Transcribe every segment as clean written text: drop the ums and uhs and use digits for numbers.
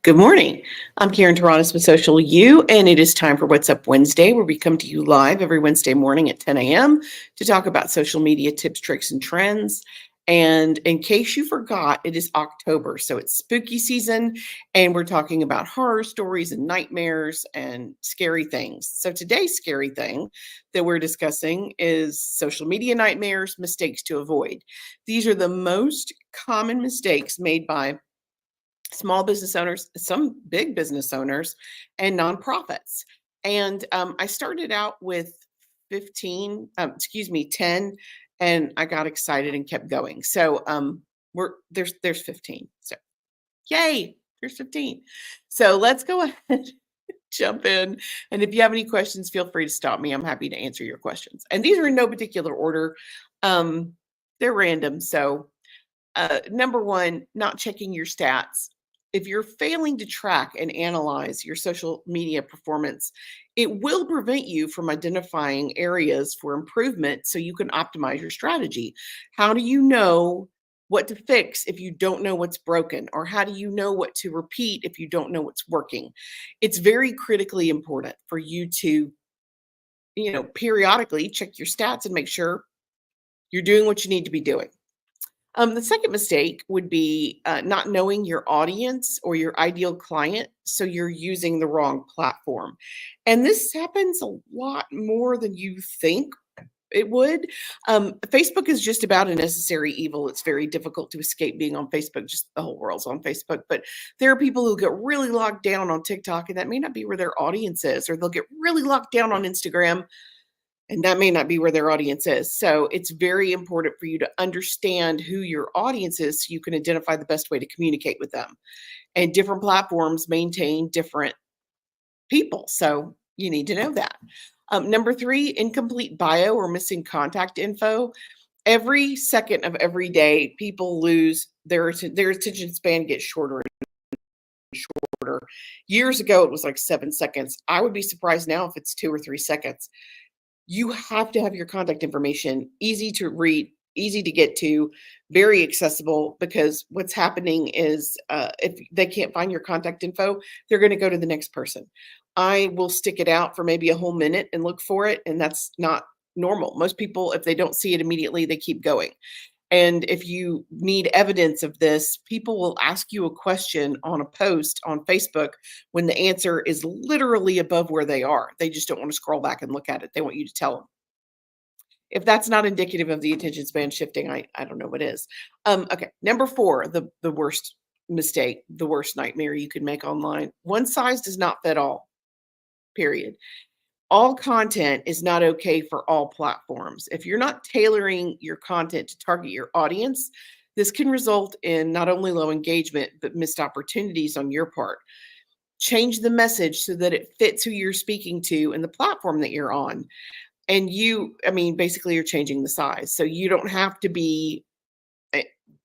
Good morning. I'm Karen Taranis with Social U, and it is time for What's Up Wednesday, where we come to you live every Wednesday morning at 10 a.m. to talk about social media tips, tricks, and trends. And in case you forgot, it is October, so it's spooky season, and we're talking about horror stories and nightmares and scary things. So today's scary thing that we're discussing is social media nightmares, mistakes to avoid. These are the most common mistakes made by small business owners, some big business owners, and nonprofits. And I started out with 10, and I got excited and kept going. So there's 15. So yay, there's 15. So let's go ahead, jump in. And if you have any questions, feel free to stop me. I'm happy to answer your questions. And these are in no particular order. They're random. So number one, not checking your stats. If you're failing to track and analyze your social media performance, it will prevent you from identifying areas for improvement so you can optimize your strategy. How do you know what to fix if you don't know what's broken? Or how do you know what to repeat if you don't know what's working? It's very critically important for you to, periodically check your stats and make sure you're doing what you need to be doing. The second mistake would be not knowing your audience or your ideal client, so you're using the wrong platform. And this happens a lot more than you think it would. Facebook is just about a necessary evil. It's very difficult to escape being on Facebook. Just the whole world's on Facebook. But there are people who get really locked down on TikTok, and that may not be where their audience is, or they'll get really locked down on Instagram, and that may not be where their audience is. So it's very important for you to understand who your audience is so you can identify the best way to communicate with them. And different platforms maintain different people. So you need to know that. Number three, incomplete bio or missing contact info. Every second of every day, people lose their attention span gets shorter and shorter. Years ago, it was like 7 seconds. I would be surprised now if it's 2 or 3 seconds. You have to have your contact information easy to read, easy to get to, very accessible, because what's happening is if they can't find your contact info, they're going to go to the next person. I will stick it out for maybe a whole minute and look for it, and that's not normal. Most people, if they don't see it immediately, they keep going. And if you need evidence of this, people will ask you a question on a post on Facebook when the answer is literally above where they are. They just don't want to scroll back and look at it. They want you to tell them. If that's not indicative of the attention span shifting, I don't know what is. Okay, number four, the worst mistake, the worst nightmare you can make online. One size does not fit all, period. All content is not okay for all platforms. If you're not tailoring your content to target your audience, this can result in not only low engagement, but missed opportunities on your part. Change the message so that it fits who you're speaking to and the platform that you're on. And basically you're changing the size. So you don't have to be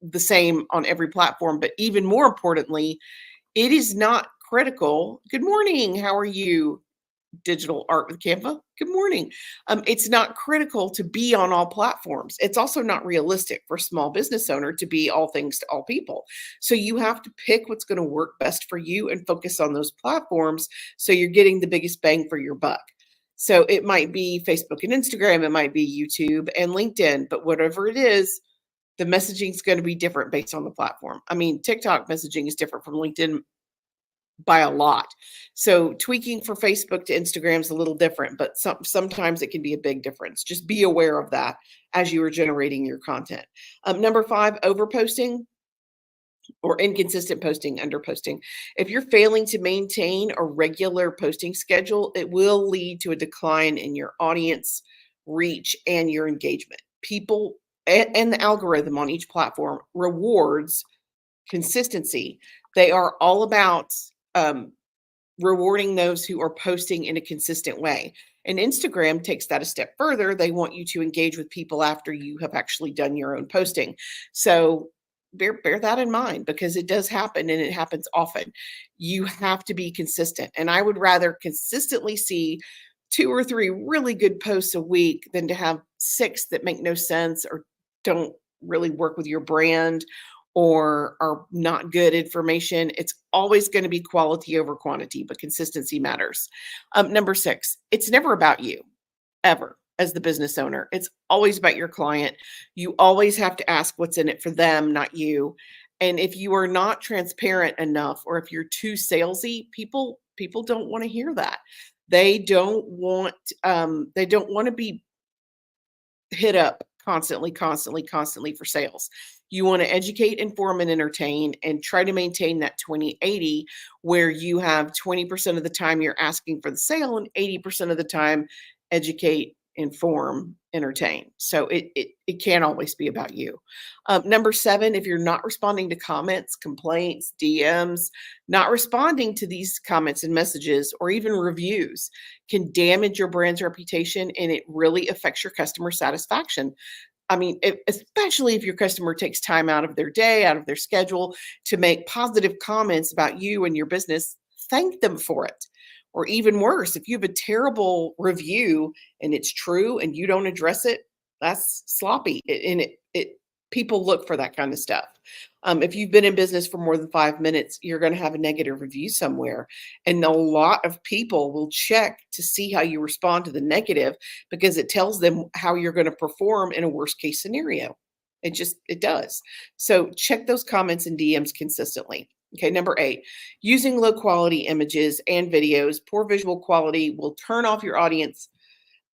the same on every platform, but even more importantly, it is not critical. Good morning. How are you? Digital art with Canva. Good morning. It's not critical to be on all platforms. It's also not realistic for a small business owner to be all things to all people. So you have to pick what's going to work best for you and focus on those platforms so you're getting the biggest bang for your buck. So it might be Facebook and Instagram, it might be YouTube and LinkedIn, but whatever it is, the messaging is going to be different based on the platform. TikTok messaging is different from LinkedIn by a lot. So tweaking for Facebook to Instagram is a little different, but sometimes it can be a big difference. Just be aware of that as you are generating your content. Number five, overposting or inconsistent posting, underposting. If you're failing to maintain a regular posting schedule, it will lead to a decline in your audience reach and your engagement. People and the algorithm on each platform rewards consistency. They are all about rewarding those who are posting in a consistent way. And Instagram takes that a step further. They want you to engage with people after you have actually done your own posting. So bear that in mind, because it does happen and it happens often. You have to be consistent. And I would rather consistently see 2 or 3 really good posts a week than to have 6 that make no sense or don't really work with your brand, or are not good information. It's always going to be quality over quantity, but consistency matters. Number 6, it's never about you, ever, as the business owner. It's always about your client. You always have to ask what's in it for them, not you. And if you are not transparent enough, or if you're too salesy, people don't want to hear that. They don't want to be hit up constantly for sales. You want to educate, inform, and entertain, and try to maintain that 20/80, where you have 20% of the time you're asking for the sale and 80% of the time educate, inform, entertain. So it can't always be about you. Number 7, if you're not responding to comments, complaints, DMs, not responding to these comments and messages or even reviews can damage your brand's reputation, and it really affects your customer satisfaction. I mean, especially if your customer takes time out of their day, out of their schedule to make positive comments about you and your business, thank them for it. Or even worse, if you have a terrible review and it's true and you don't address it, that's sloppy. And people look for that kind of stuff. If you've been in business for more than 5 minutes, you're going to have a negative review somewhere. And a lot of people will check to see how you respond to the negative, because it tells them how you're going to perform in a worst case scenario. It does. So check those comments and DMs consistently. Okay, number 8, using low quality images and videos. Poor visual quality will turn off your audience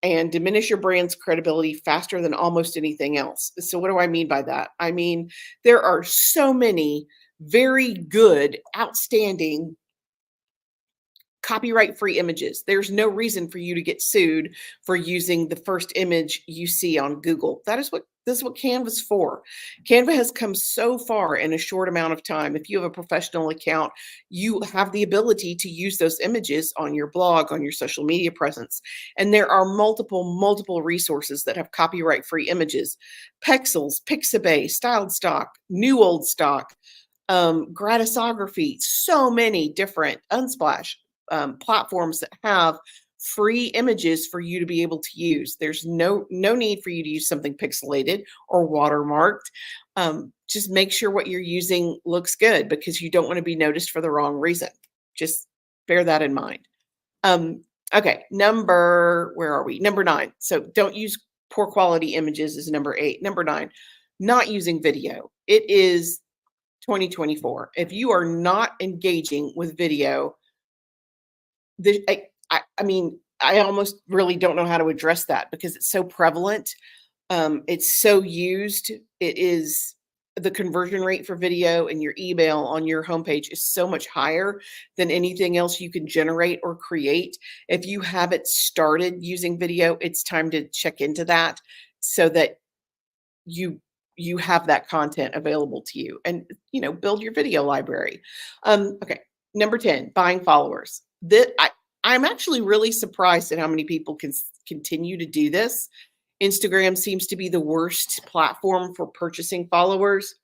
and diminish your brand's credibility faster than almost anything else. So what do I mean by that? I mean, there are so many very good, outstanding copyright-free images. There's no reason for you to get sued for using the first image you see on Google. This is what Canva's for. Canva has come so far in a short amount of time. If you have a professional account, you have the ability to use those images on your blog, on your social media presence. And there are multiple resources that have copyright-free images. Pexels, Pixabay, Styled Stock, New Old Stock, Gratisography, so many different Unsplash platforms that have free images for you to be able to use. There's no need for you to use something pixelated or watermarked. Just make sure what you're using looks good, because you don't want to be noticed for the wrong reason. Just bear that in mind. Okay, where are we? Number 9. So don't use poor quality images is number 8. Number 9, not using video. It is 2024. If you are not engaging with video, I mean, I almost really don't know how to address that, because it's so prevalent. It's so used. It is the conversion rate for video in your email on your homepage is so much higher than anything else you can generate or create. If you haven't started using video, it's time to check into that, so that you have that content available to you, and build your video library. Okay, number 10, buying followers. I'm actually really surprised at how many people can continue to do this. Instagram seems to be the worst platform for purchasing followers.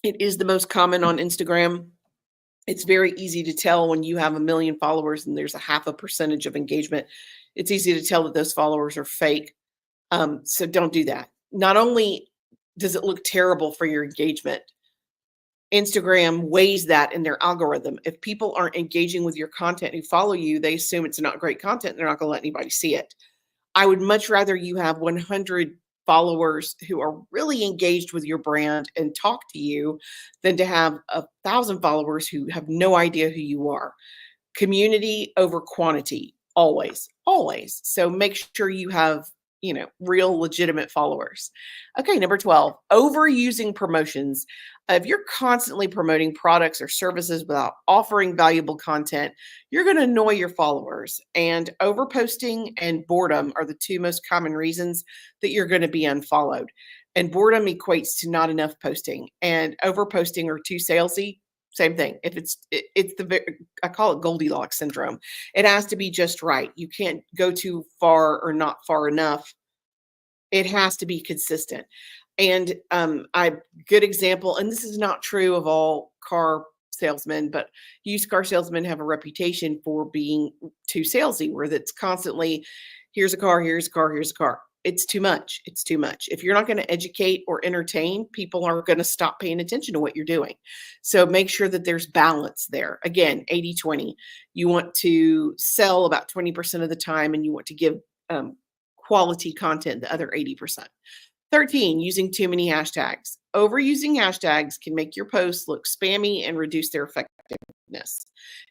It is the most common on Instagram. It's very easy to tell when you have 1 million followers and there's a 0.5% of engagement. It's easy to tell that those followers are fake. So don't do that. Not only does it look terrible for your engagement, Instagram weighs that in their algorithm. If people aren't engaging with your content who follow you, they assume it's not great content. They're not going to let anybody see it. I would much rather you have 100 followers who are really engaged with your brand and talk to you than to have 1,000 followers who have no idea who you are. Community over quantity, always. So make sure you have real legitimate followers. Okay, number 12, overusing promotions. If you're constantly promoting products or services without offering valuable content, you're going to annoy your followers. And overposting and boredom are the 2 most common reasons that you're going to be unfollowed. And boredom equates to not enough posting, and overposting or too salesy, same thing. If I call it Goldilocks syndrome. It has to be just right. You can't go too far or not far enough. It has to be consistent. And a good example, and this is not true of all car salesmen, but used car salesmen have a reputation for being too salesy, where that's constantly, here's a car, here's a car, here's a car. it's too much. It's too much. If you're not going to educate or entertain, people are going to stop paying attention to what you're doing. So make sure that there's balance there. Again, 80-20. You want to sell about 20% of the time, and you want to give quality content the other 80%. 13, using too many hashtags. Overusing hashtags can make your posts look spammy and reduce their effectiveness.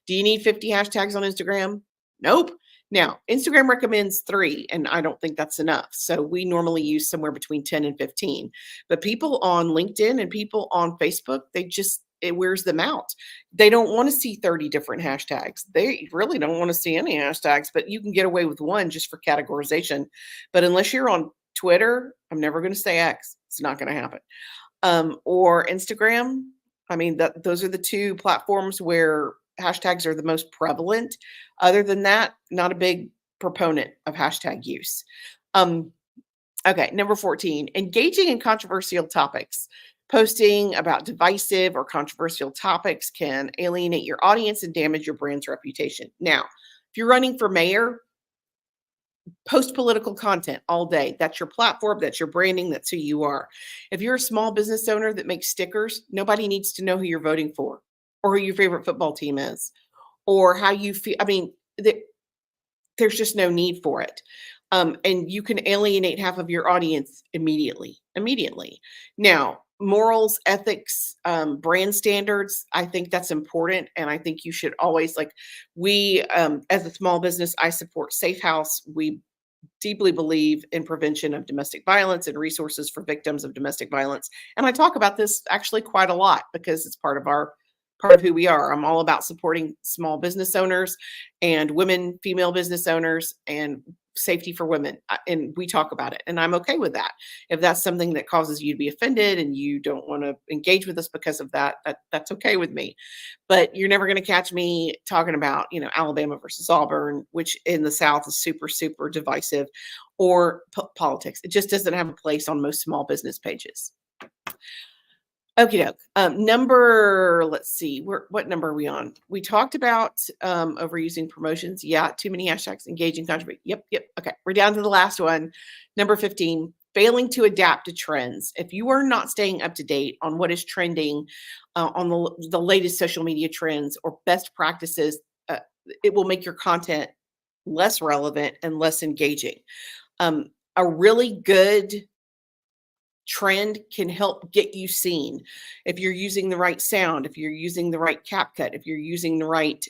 Do you need 50 hashtags on Instagram? Nope. Now, Instagram recommends 3, and I don't think that's enough. So we normally use somewhere between 10 and 15. But people on LinkedIn and people on Facebook, it wears them out. They don't want to see 30 different hashtags. They really don't want to see any hashtags, but you can get away with one just for categorization. But unless you're on Twitter, I'm never going to say X. It's not going to happen. Or Instagram. I mean, those are the 2 platforms where hashtags are the most prevalent. Other than that, not a big proponent of hashtag use. Okay, number 14, engaging in controversial topics. Posting about divisive or controversial topics can alienate your audience and damage your brand's reputation. Now, if you're running for mayor, post political content all day. That's your platform. That's your branding. That's who you are. If you're a small business owner that makes stickers, nobody needs to know who you're voting for or who your favorite football team is or how you feel. I mean, there's just no need for it. And you can alienate half of your audience immediately. Now, morals, ethics, brand standards, I think that's important. And I think you should always, like, we, as a small business, I support Safe House. We deeply believe in prevention of domestic violence and resources for victims of domestic violence. And I talk about this actually quite a lot because it's part of who we are. I'm all about supporting small business owners and women, female business owners, and safety for women. And we talk about it, and I'm okay with that. If that's something that causes you to be offended and you don't want to engage with us because of that, that's okay with me. But you're never going to catch me talking about, Alabama versus Auburn, which in the South is super, super divisive, or politics. It just doesn't have a place on most small business pages. Okie doke. Let's see, what number are we on? We talked about overusing promotions. Yeah, too many hashtags, engaging controversy. Yep. Okay, we're down to the last one. Number 15, failing to adapt to trends. If you are not staying up to date on what is trending, on the latest social media trends or best practices, it will make your content less relevant and less engaging. A really good trend can help get you seen if you're using the right sound, if you're using the right CapCut, if you're using the right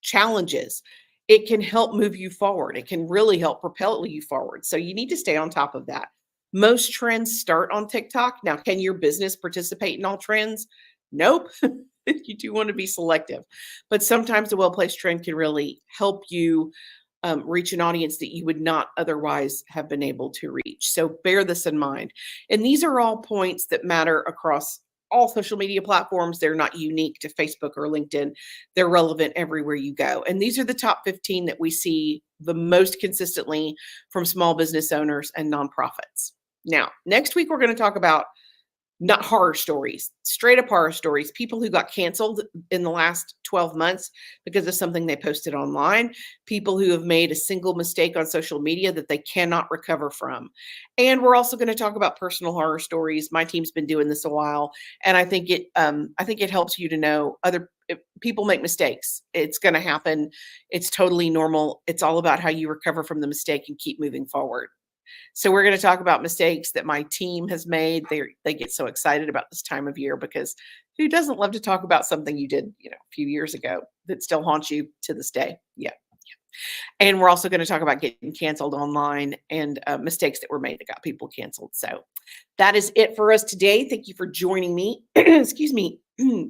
challenges. It can help move you forward. It can really help propel you forward. So you need to stay on top of that. Most trends start on TikTok. Now, can your business participate in all trends? Nope. You do want to be selective, but sometimes a well-placed trend can really help you reach an audience that you would not otherwise have been able to reach. So bear this in mind. And these are all points that matter across all social media platforms. They're not unique to Facebook or LinkedIn. They're relevant everywhere you go. And these are the top 15 that we see the most consistently from small business owners and nonprofits. Now, next week, we're going to talk about not horror stories, straight up horror stories, people who got canceled in the last 12 months because of something they posted online, people who have made a single mistake on social media that they cannot recover from. And we're also going to talk about personal horror stories. My team's been doing this a while, and I think it helps you to know people make mistakes. It's going to happen. It's totally normal. It's all about how you recover from the mistake and keep moving forward. So we're going to talk about mistakes that my team has made. They get so excited about this time of year because who doesn't love to talk about something you did, a few years ago that still haunts you to this day? Yeah. And we're also going to talk about getting canceled online and mistakes that were made that got people canceled. So that is it for us today. Thank you for joining me. Excuse me.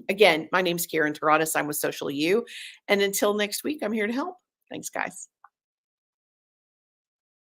Again, my name is Karen Terradis. I'm with Social U. And until next week, I'm here to help. Thanks, guys.